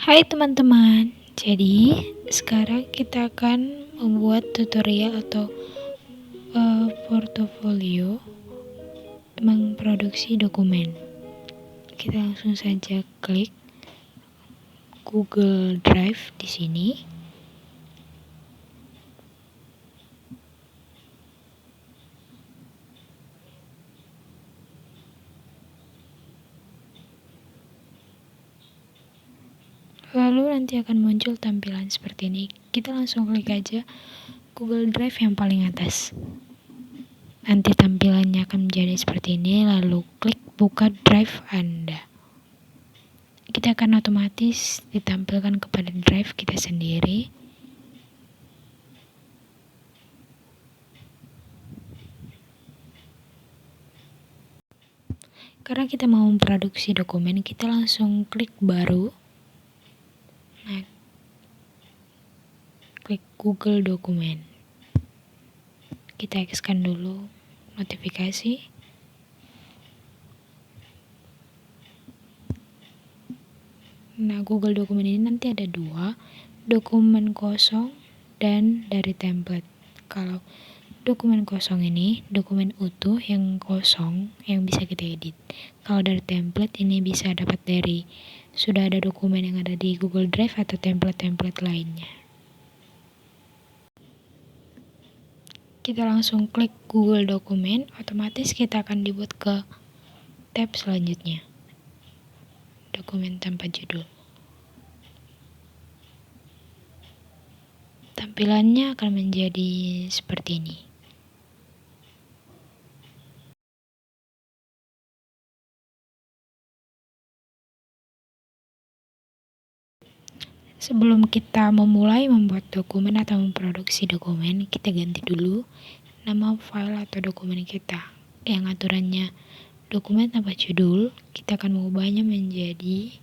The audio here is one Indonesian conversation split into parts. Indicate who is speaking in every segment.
Speaker 1: Hai teman-teman, jadi sekarang kita akan membuat tutorial atau portofolio memproduksi dokumen. Kita langsung saja klik Google Drive di sini. Lalu nanti akan muncul tampilan seperti ini. Kita langsung klik aja Google Drive yang paling atas. Nanti tampilannya akan menjadi seperti ini, lalu klik buka drive Anda. Kita akan otomatis ditampilkan kepada drive kita sendiri. Karena kita mau memproduksi dokumen, kita langsung klik baru. Nah, klik Google Dokumen. Kita X-kan dulu notifikasi. Nah, Google Dokumen ini nanti ada dua, dokumen kosong dan dari template. Kalau dokumen kosong ini dokumen utuh yang kosong yang bisa kita edit. Kalau dari template ini bisa dapat dari sudah ada dokumen yang ada di Google Drive atau template-template lainnya. Kita langsung klik Google Dokumen, otomatis kita akan dibuat ke tab selanjutnya, dokumen tanpa judul. Tampilannya akan menjadi seperti ini. Sebelum kita memulai membuat dokumen atau memproduksi dokumen, kita ganti dulu nama file atau dokumen kita. Yang aturannya dokumen tanpa judul, kita akan mengubahnya menjadi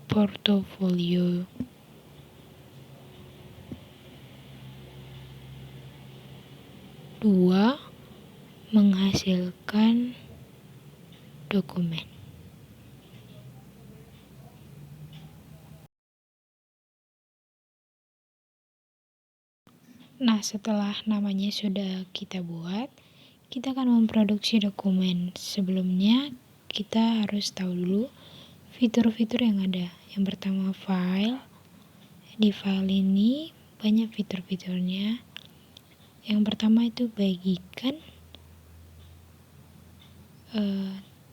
Speaker 1: portofolio. Dua, menghasilkan dokumen. Nah, setelah namanya sudah kita buat, kita akan memproduksi dokumen. Sebelumnya, kita harus tahu dulu fitur-fitur yang ada. Yang pertama, file. Di file ini banyak fitur-fiturnya. Yang pertama itu bagikan.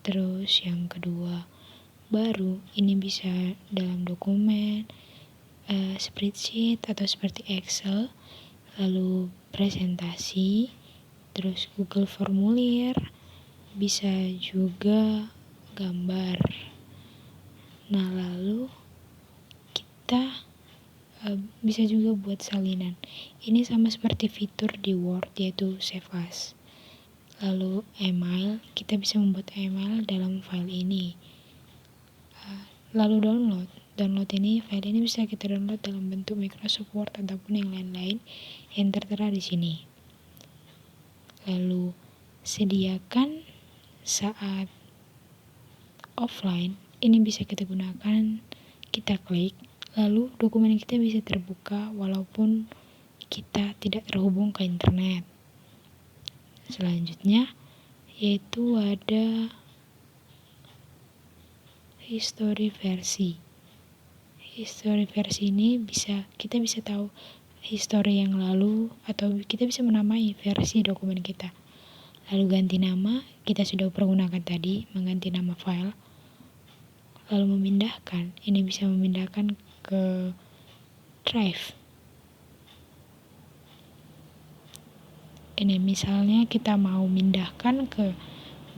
Speaker 1: Terus yang kedua, baru. Ini bisa dalam dokumen, spreadsheet atau seperti Excel. Lalu presentasi, terus Google Formulir, bisa juga gambar. Nah, lalu kita bisa juga buat salinan. Ini sama seperti fitur di Word, yaitu Save As. Lalu email, kita bisa membuat email dalam file ini. Lalu download ini, file ini bisa kita download dalam bentuk Microsoft Word ataupun yang lain-lain yang tertera di sini. Lalu sediakan saat offline, ini bisa kita gunakan, kita klik, lalu dokumen kita bisa terbuka walaupun kita tidak terhubung ke internet. Selanjutnya yaitu ada history versi. History versi ini kita bisa tahu history yang lalu atau kita bisa menamai versi dokumen kita. Lalu ganti nama, kita sudah pergunakan tadi, mengganti nama file. Lalu memindahkan, ini bisa memindahkan ke drive. Ini misalnya kita mau mindahkan ke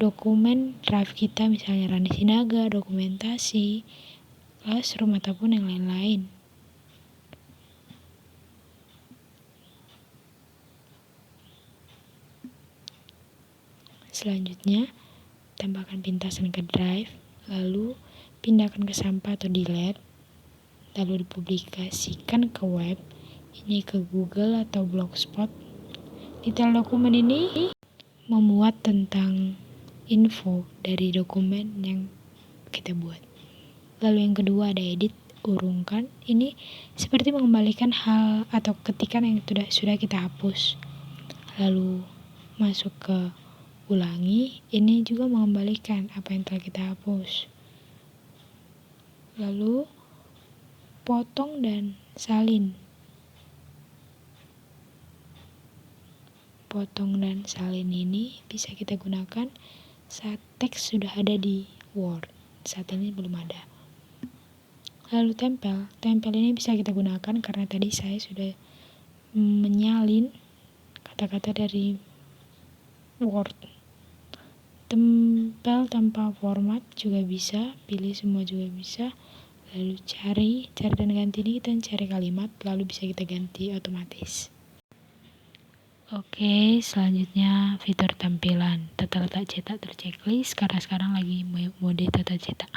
Speaker 1: dokumen drive kita, misalnya Rani Sinaga, dokumentasi, classroom ataupun yang lain-lain. Selanjutnya, tambahkan pintasan ke drive, lalu pindahkan ke sampah atau delete, lalu dipublikasikan ke web, ini ke Google atau Blogspot, Detail dokumen ini memuat tentang info dari dokumen yang kita buat. Lalu yang kedua ada edit, urungkan. Ini seperti mengembalikan hal atau ketikan yang sudah kita hapus. Lalu masuk ke ulangi, ini juga mengembalikan apa yang telah kita hapus. Lalu potong dan salin. Potong dan salin ini bisa kita gunakan saat teks sudah ada di Word. Saat ini belum ada. Lalu tempel. Tempel ini bisa kita gunakan karena tadi saya sudah menyalin kata-kata dari Word. Tempel tanpa format juga bisa, pilih semua juga bisa. Lalu cari dan ganti ini kita cari kalimat, lalu bisa kita ganti otomatis. Oke, selanjutnya fitur tampilan. Tata letak cetak terchecklist karena sekarang lagi mode tata cetak.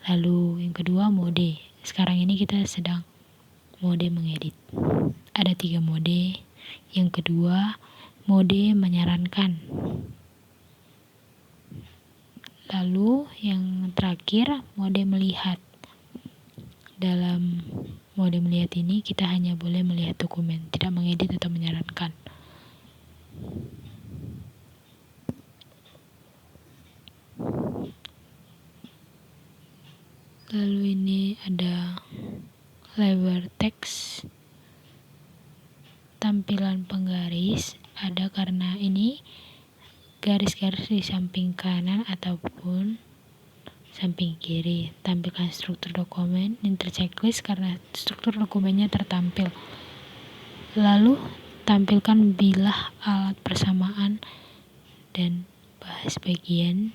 Speaker 1: Lalu yang kedua mode. Sekarang ini kita sedang mode mengedit. Ada 3 mode. Yang kedua mode menyarankan. Lalu yang terakhir mode melihat. Dalam mode melihat ini kita hanya boleh melihat dokumen, tidak mengedit atau menyarankan. Lalu ini ada lebar teks, tampilan penggaris, ada karena ini garis-garis di samping kanan ataupun samping kiri. Tampilkan struktur dokumen, interchecklist karena struktur dokumennya tertampil. Lalu tampilkan bilah alat persamaan dan bahas bagian.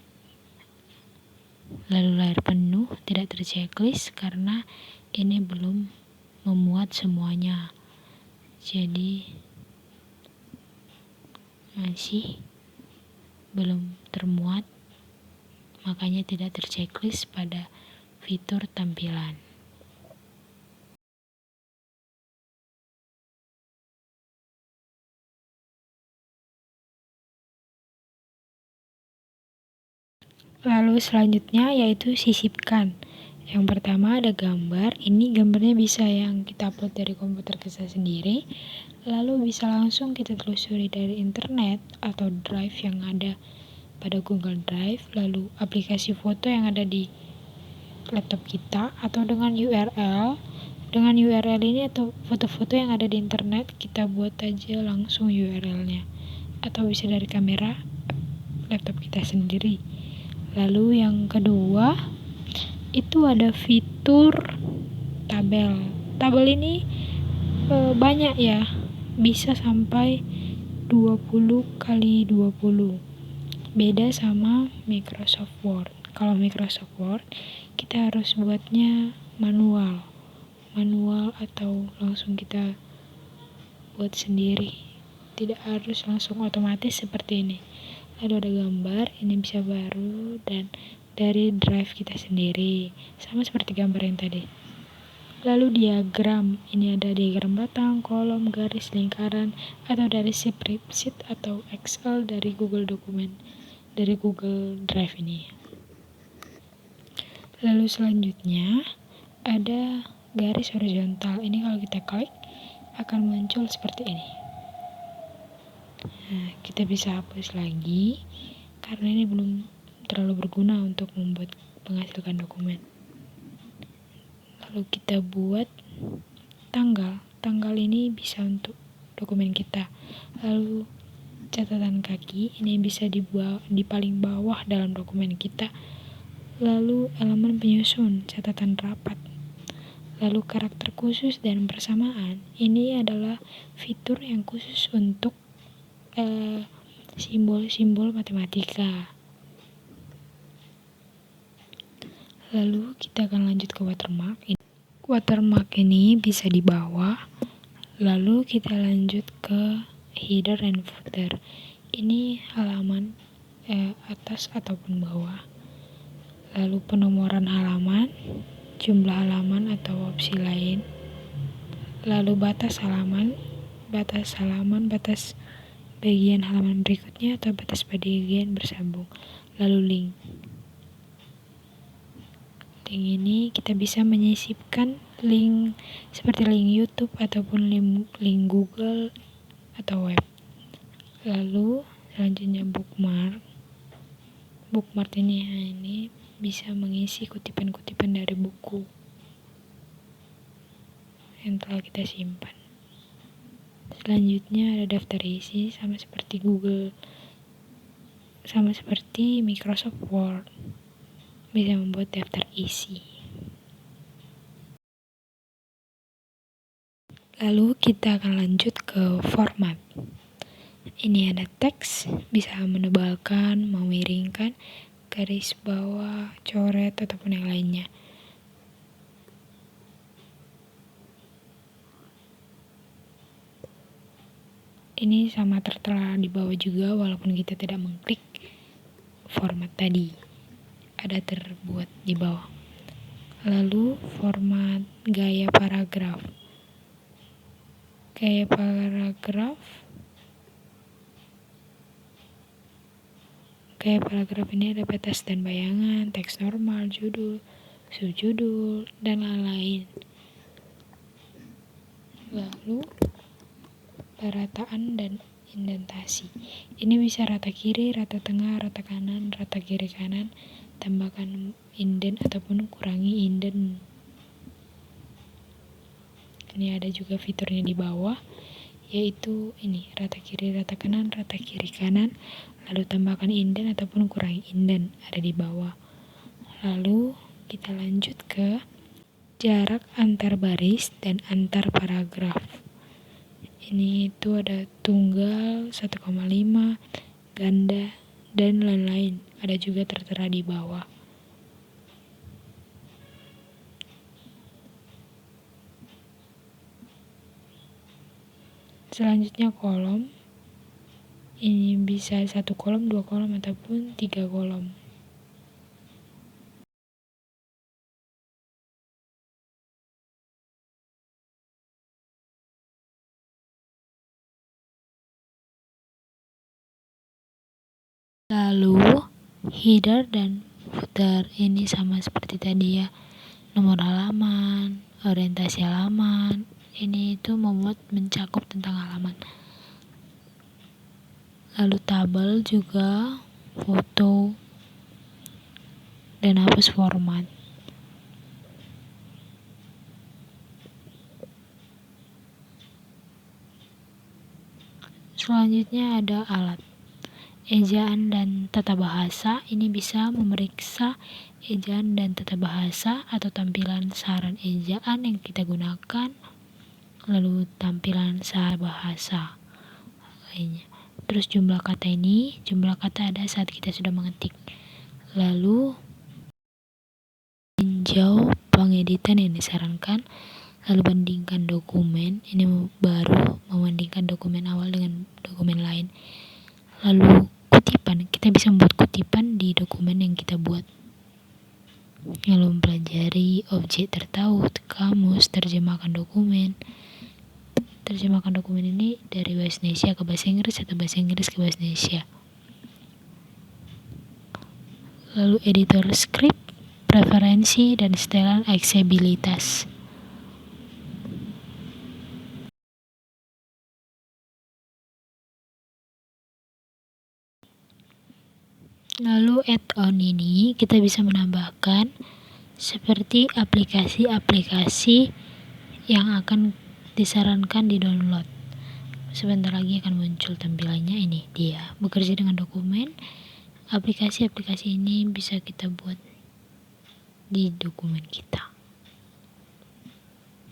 Speaker 1: Lalu layar penuh tidak terchecklist karena ini belum memuat semuanya, jadi masih belum termuat, makanya tidak terchecklist pada fitur tampilan. Lalu selanjutnya yaitu sisipkan. Yang pertama ada gambar. Ini gambarnya bisa yang kita upload dari komputer kita sendiri, lalu bisa langsung kita telusuri dari internet atau drive yang ada pada Google Drive, lalu aplikasi foto yang ada di laptop kita, atau dengan URL. Dengan URL ini atau foto-foto yang ada di internet, kita buat aja langsung URL-nya, atau bisa dari kamera laptop kita sendiri. Lalu yang kedua itu ada fitur tabel. Tabel ini banyak ya, bisa sampai 20 kali 20. Beda sama Microsoft Word. Kalau Microsoft Word kita harus buatnya manual atau langsung kita buat sendiri, tidak harus langsung otomatis seperti ini. Lalu ada gambar, ini bisa baru dan dari drive kita sendiri, sama seperti gambar yang tadi. Lalu diagram, ini ada diagram batang, kolom, garis, lingkaran, atau dari spreadsheet atau Excel dari Google Dokumen, dari Google Drive ini. Lalu selanjutnya ada garis horizontal, ini kalau kita klik akan muncul seperti ini. Nah, kita bisa hapus lagi karena ini belum terlalu berguna untuk menghasilkan dokumen. Lalu kita buat tanggal ini bisa untuk dokumen kita. Lalu catatan kaki ini bisa di paling bawah dalam dokumen kita. Lalu elemen penyusun, catatan rapat. Lalu karakter khusus dan persamaan, ini adalah fitur yang khusus untuk simbol-simbol matematika. Lalu kita akan lanjut ke watermark. Watermark ini bisa di bawah. Lalu kita lanjut ke header and footer. Ini halaman atas ataupun bawah. Lalu penomoran halaman, jumlah halaman atau opsi lain. Lalu batas halaman, batas bagian halaman berikutnya atau batas bagian bersambung. Lalu link. Link ini kita bisa menyisipkan link seperti link YouTube ataupun link Google atau web. Lalu selanjutnya bookmark. Bookmark ini bisa mengisi kutipan-kutipan dari buku yang telah kita simpan. Selanjutnya ada daftar isi sama seperti Google, sama seperti Microsoft Word, bisa membuat daftar isi. Lalu kita akan lanjut ke format. Ini ada teks, bisa menebalkan, memiringkan, garis bawah, coret, ataupun yang lainnya. Ini sama tertera di bawah juga walaupun kita tidak mengklik format tadi. Ada terbuat di bawah. Lalu format gaya paragraf. Gaya paragraf ini ada batas dan bayangan, teks normal, judul, subjudul, dan lain-lain. Lalu perataan dan indentasi. Ini bisa rata kiri, rata tengah, rata kanan, rata kiri kanan, tambahkan inden ataupun kurangi inden. Ini ada juga fiturnya di bawah, yaitu ini rata kiri, rata kanan, rata kiri kanan, lalu tambahkan inden ataupun kurangi inden, ada di bawah. Lalu kita lanjut ke jarak antar baris dan antar paragraf. Ini itu ada tunggal, 1,5, ganda, dan lain-lain. Ada juga tertera di bawah. Selanjutnya kolom. Ini bisa 1 kolom, 2 kolom, ataupun 3 kolom. Lalu header dan footer ini sama seperti tadi ya, nomor halaman, orientasi halaman, ini itu membuat mencakup tentang halaman. Lalu tabel juga, foto, dan hapus format. Selanjutnya ada alat. Ejaan dan tata bahasa, ini bisa memeriksa ejaan dan tata bahasa atau tampilan saran ejaan yang kita gunakan, lalu tampilan saran bahasa lainnya. Terus jumlah kata ini, jumlah kata ada saat kita sudah mengetik. Lalu tinjau pengeditan yang disarankan, lalu bandingkan dokumen, ini baru membandingkan dokumen awal dengan dokumen lain. Lalu kutipan, kita bisa membuat kutipan di dokumen yang kita buat. Lalu mempelajari objek tertaut, kamus, terjemahkan dokumen. Terjemahkan dokumen ini dari bahasa Indonesia ke bahasa Inggris atau bahasa Inggris ke bahasa Indonesia. Lalu editor script, preferensi, dan setelan aksesibilitas. Lalu add-on ini kita bisa menambahkan seperti aplikasi-aplikasi yang akan disarankan di download. Sebentar lagi akan muncul tampilannya, ini dia. Bekerja dengan dokumen, aplikasi-aplikasi ini bisa kita buat di dokumen kita.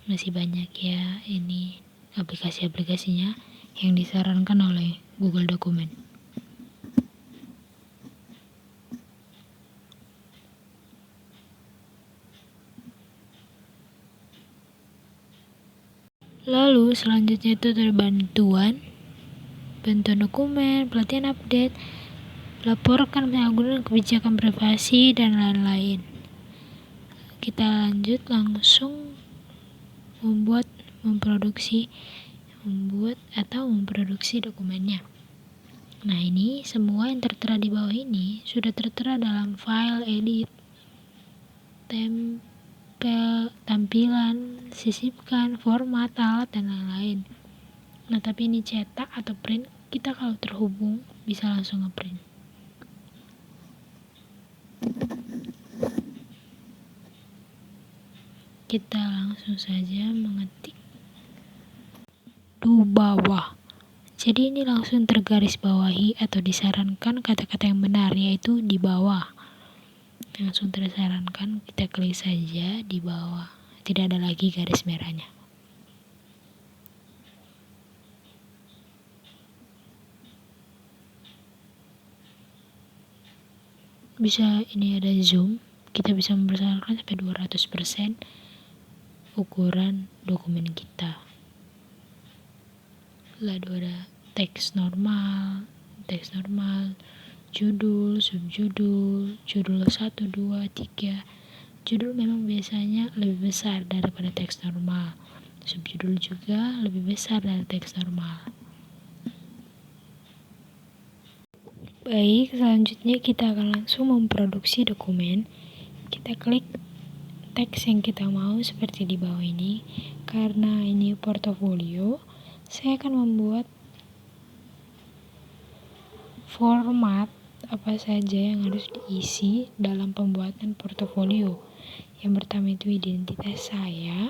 Speaker 1: Masih banyak ya ini aplikasi-aplikasinya yang disarankan oleh Google Dokumen. Lalu selanjutnya itu ada bantuan dokumen, pelatihan update, laporkan penyalahgunaan kebijakan privasi, dan lain-lain. Kita lanjut langsung membuat atau memproduksi dokumennya. Nah, ini semua yang tertera di bawah ini sudah tertera dalam file, edit, tempel, tampilan, sisipkan, format, alat, dan lain-lain. Nah, tapi ini cetak atau print, kita kalau terhubung bisa langsung ngeprint. Kita langsung saja mengetik du bawah. Jadi ini langsung tergaris bawahi atau disarankan kata-kata yang benar, yaitu di bawah. Langsung tersarankan, kita klik saja di bawah. Tidak ada lagi garis merahnya. Bisa ini ada zoom, kita bisa membesarkan sampai 200% ukuran dokumen kita. Lalu ada teks normal, judul, subjudul, judul 1, 2, 3. Judul memang biasanya lebih besar daripada teks normal. Subjudul juga lebih besar dari teks normal. Baik, selanjutnya kita akan langsung memproduksi dokumen. Kita klik teks yang kita mau seperti di bawah ini. Karena ini portofolio, saya akan membuat format apa saja yang harus diisi dalam pembuatan portofolio. Yang pertama itu identitas saya.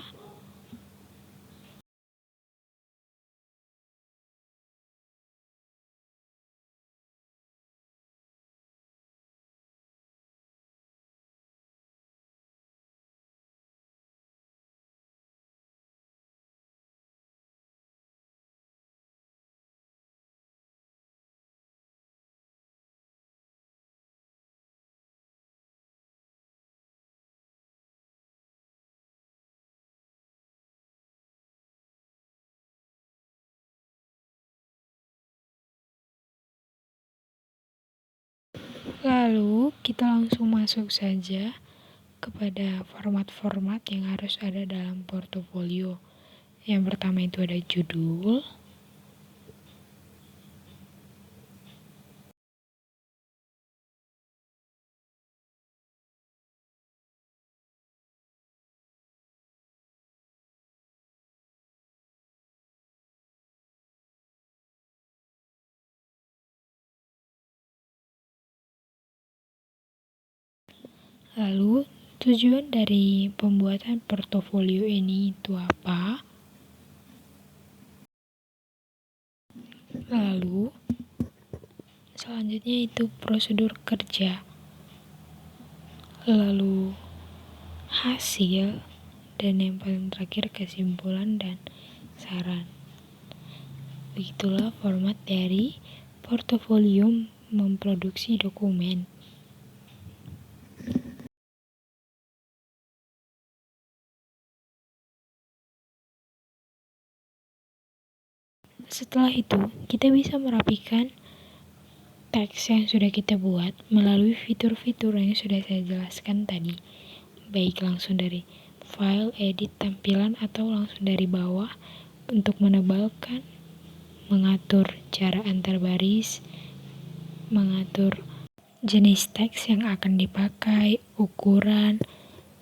Speaker 1: Lalu kita langsung masuk saja kepada format-format yang harus ada dalam portofolio. Yang pertama itu ada judul. Lalu tujuan dari pembuatan portofolio ini itu apa? Lalu selanjutnya itu prosedur kerja. Lalu hasil, dan yang paling terakhir kesimpulan dan saran. Begitulah format dari portofolio memproduksi dokumen. Setelah itu, kita bisa merapikan teks yang sudah kita buat melalui fitur-fitur yang sudah saya jelaskan tadi. Baik langsung dari file, edit, tampilan, atau langsung dari bawah untuk menebalkan, mengatur cara antar baris, mengatur jenis teks yang akan dipakai, ukuran,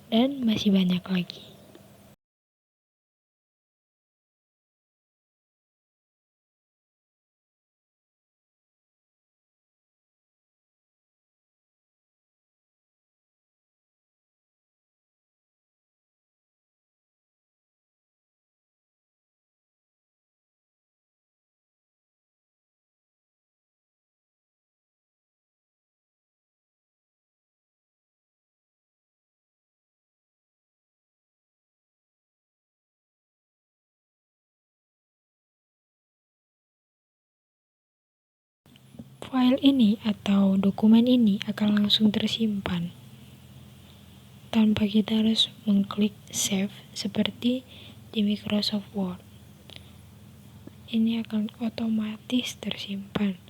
Speaker 1: dan masih banyak lagi. File ini atau dokumen ini akan langsung tersimpan tanpa kita harus mengklik save seperti di Microsoft Word. Ini akan otomatis tersimpan.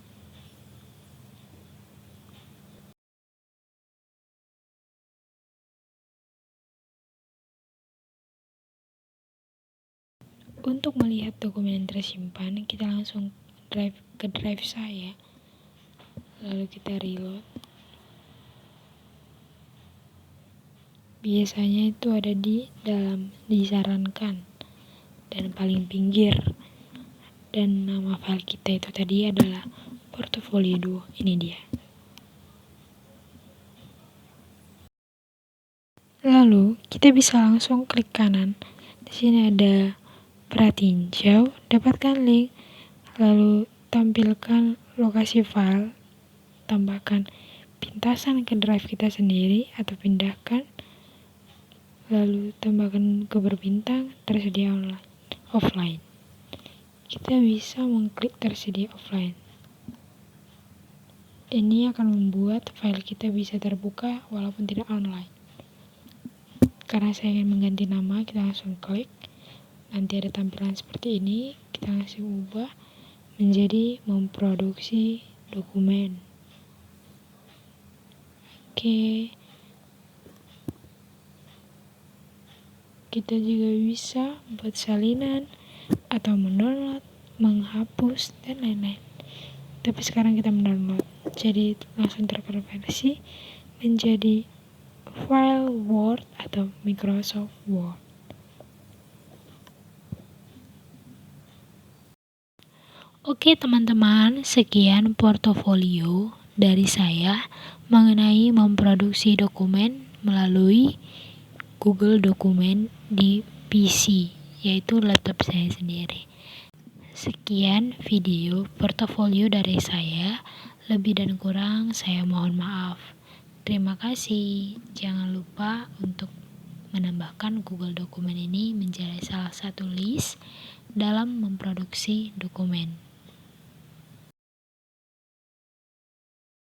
Speaker 1: Untuk melihat dokumen yang tersimpan, kita langsung ke drive saya. lalu kita reload. Biasanya itu ada di dalam disarankan dan paling pinggir, dan nama file kita itu tadi adalah Portofolio Duo. Ini dia. Lalu kita bisa langsung klik kanan. Di sini ada pratinjau, dapatkan link, lalu tampilkan lokasi file, tambahkan pintasan ke drive kita sendiri atau pindahkan, lalu tambahkan ke berbintang, tersedia offline. Kita bisa mengklik tersedia offline. Ini akan membuat file kita bisa terbuka walaupun tidak online. Karena saya ingin mengganti nama, kita langsung klik. Nanti ada tampilan seperti ini, kita langsung ubah menjadi memproduksi dokumen. Oke. Kita juga bisa buat salinan atau mendownload, menghapus, dan lain-lain. Tapi sekarang kita mendownload, jadi langsung terkonversi menjadi file Word atau Microsoft Word. Oke teman-teman, sekian portofolio dari saya mengenai memproduksi dokumen melalui Google Dokumen di PC, yaitu laptop saya sendiri. Sekian video portofolio dari saya, lebih dan kurang saya mohon maaf. Terima kasih. Jangan lupa untuk menambahkan Google Dokumen ini menjadi salah satu list dalam memproduksi dokumen.